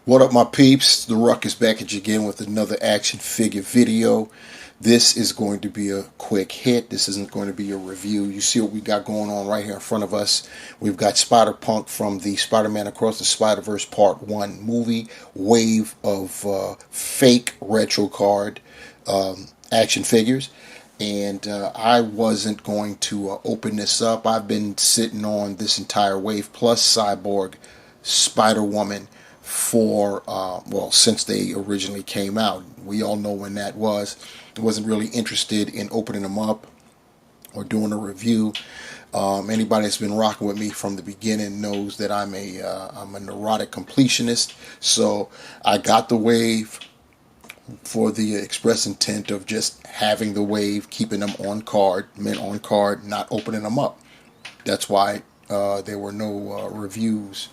What up, my peeps? The Ruck is back at you again with another action figure video. This is going to be a quick hit. This isn't going to be a review. You see what we got going on right here in front of us. We've got Spider-Punk from the Spider-Man Across the Spider-Verse Part 1 movie. Wave of fake retro card action figures. And I wasn't going to open this up. I've been sitting on this entire wave plus Cyborg, Spider-Woman for since they originally came out. We all know when that was. I wasn't really interested in opening them up or doing a review. Anybody that's been rocking with me from the beginning knows that I'm a neurotic completionist. So I got the wave for the express intent of just having the wave, keeping them on card, mint on card, not opening them up. That's why there were no reviews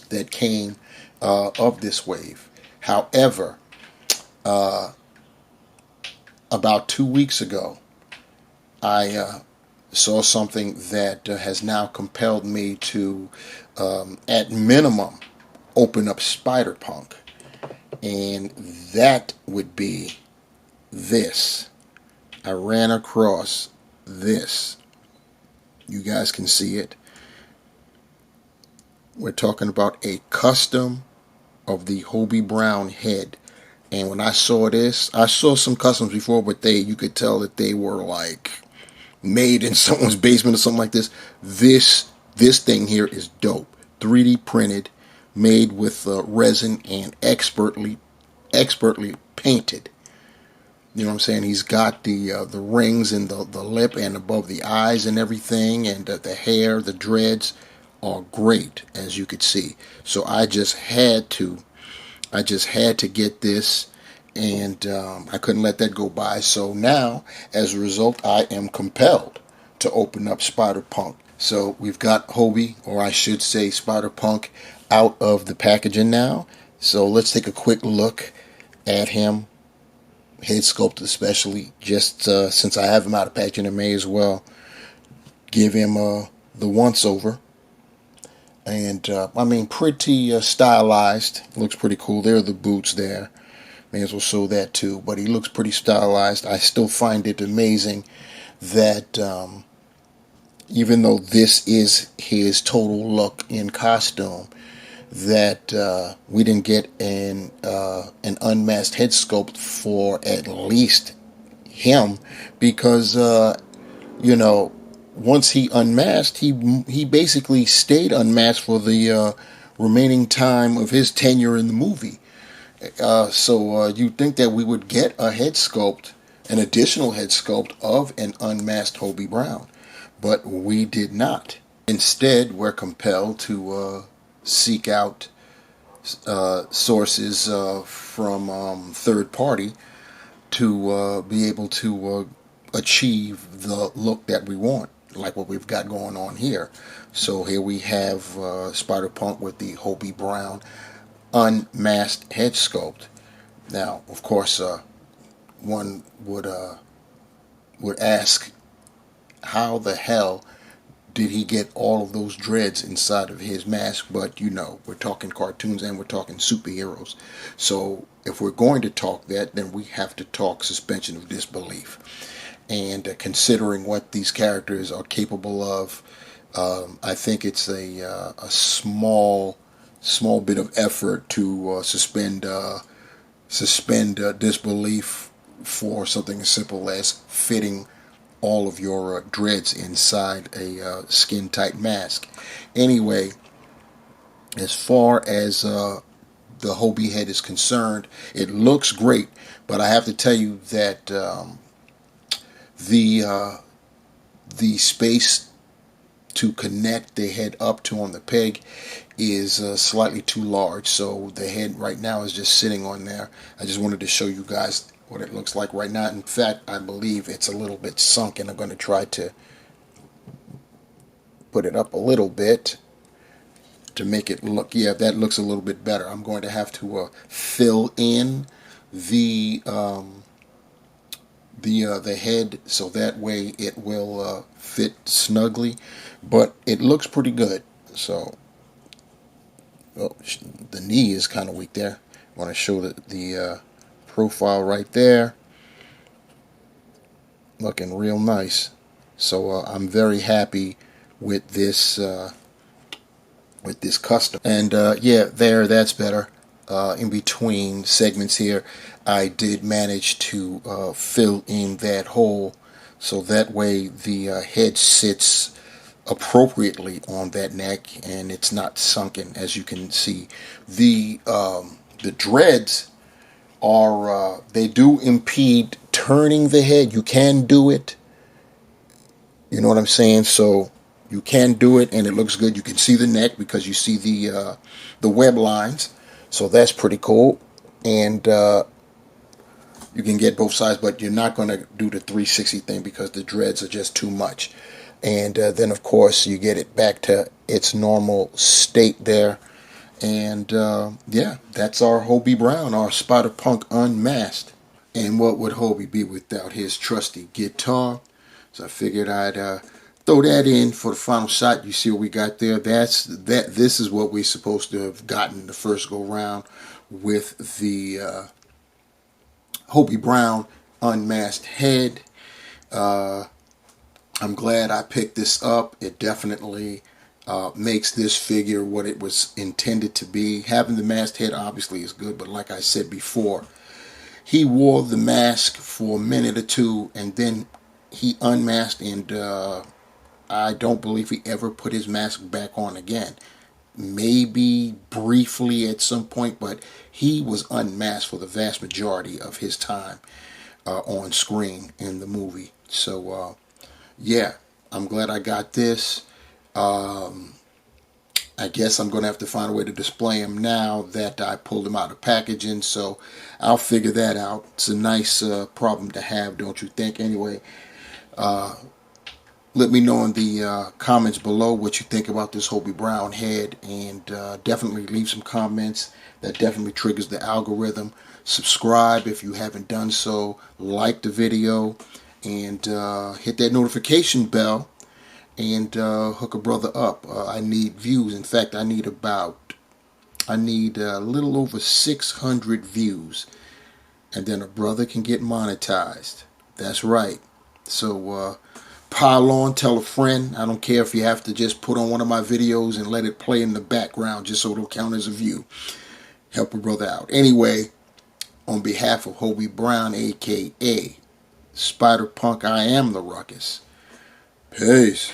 that came of this wave. However, about 2 weeks ago, I saw something that has now compelled me to, at minimum, open up Spider-Punk. And that would be this. I ran across this. You guys can see it. We're talking about a custom of the Hobie Brown head. And when I saw this, I saw some customs before, but you could tell that they were like made in someone's basement or something like this. This thing here is dope. 3D printed, made with resin, and expertly painted. You know what I'm saying? He's got the rings in the lip and above the eyes and everything, and the hair, the dreads are great, as you could see. So I just had to get this, and I couldn't let that go by. So now, as a result, I am compelled to open up Spider-Punk. So we've got Hobie, or I should say Spider-Punk, out of the packaging now. So let's take a quick look at him, head sculpted especially. Just since I have him out of packaging, I may as well give him the once over. And I mean, pretty stylized. Looks pretty cool. There are the boots there. May as well show that too. But he looks pretty stylized. I still find it amazing that even though this is his total look in costume, that we didn't get an unmasked head sculpt for at least him, because once he unmasked, he basically stayed unmasked for the remaining time of his tenure in the movie. So you'd think that we would get a head sculpt, an additional head sculpt of an unmasked Hobie Brown, but we did not. Instead, we're compelled to seek out sources from third party to be able to achieve the look that we want, like what we've got going on here. So here we have Spider-Punk with the Hobie Brown unmasked head sculpt. Now, of course, one would ask, how the hell did he get all of those dreads inside of his mask? But we're talking cartoons and we're talking superheroes. So if we're going to talk that, then we have to talk suspension of disbelief. And considering what these characters are capable of, I think it's a small bit of effort to suspend disbelief for something as simple as fitting all of your dreads inside a skin-tight mask. Anyway, as far as the Hobie head is concerned, it looks great, but I have to tell you that the space to connect the head up to on the peg is slightly too large. So the head right now is just sitting on there. I just wanted to show you guys what it looks like right now. In fact, I believe it's a little bit sunken. I'm going to try to put it up a little bit to make it look, yeah, that looks a little bit better. I'm going to have to fill in the head so that way it will fit snugly, but it looks pretty good. So Oh, the knee is kind of weak there. I want to show the profile right there. Looking real nice. So I'm very happy with this custom. And yeah, that's better. In between segments here, I did manage to fill in that hole, so that way the head sits appropriately on that neck and it's not sunken. As you can see, the dreads are they do impede turning the head. You can do it, you know what I'm saying? So you can do it, and it looks good. You can see the neck because you see the web lines. So that's pretty cool. And you can get both sides, but you're not going to do the 360 thing because the dreads are just too much. And then, of course, you get it back to its normal state there. And yeah, that's our Hobie Brown, our Spider Punk Unmasked. And what would Hobie be without his trusty guitar? So I figured I'd throw that in for the final shot. You see what we got there? This is what we're supposed to have gotten the first go round with the Hobie Brown Unmasked head. I'm glad I picked this up. It definitely makes this figure what it was intended to be. Having the masked head obviously is good, but like I said before, he wore the mask for a minute or two and then he unmasked, and I don't believe he ever put his mask back on again. Maybe briefly at some point, but he was unmasked for the vast majority of his time on screen in the movie. So yeah, I'm glad I got this. I guess I'm going to have to find a way to display him now that I pulled him out of packaging, so I'll figure that out. It's a nice problem to have, don't you think? Anyway, let me know in the comments below what you think about this Hobie Brown head, and definitely leave some comments. That definitely triggers the algorithm. Subscribe if you haven't done so. Like the video, and hit that notification bell, and hook a brother up. I need views. In fact, I need a little over 600 views, and then a brother can get monetized. That's right. So pile on, tell a friend. I don't care if you have to just put on one of my videos and let it play in the background just so it'll count as a view. Help a brother out. Anyway, on behalf of Hobie Brown, aka Spider Punk, I am the Ruckus. Peace.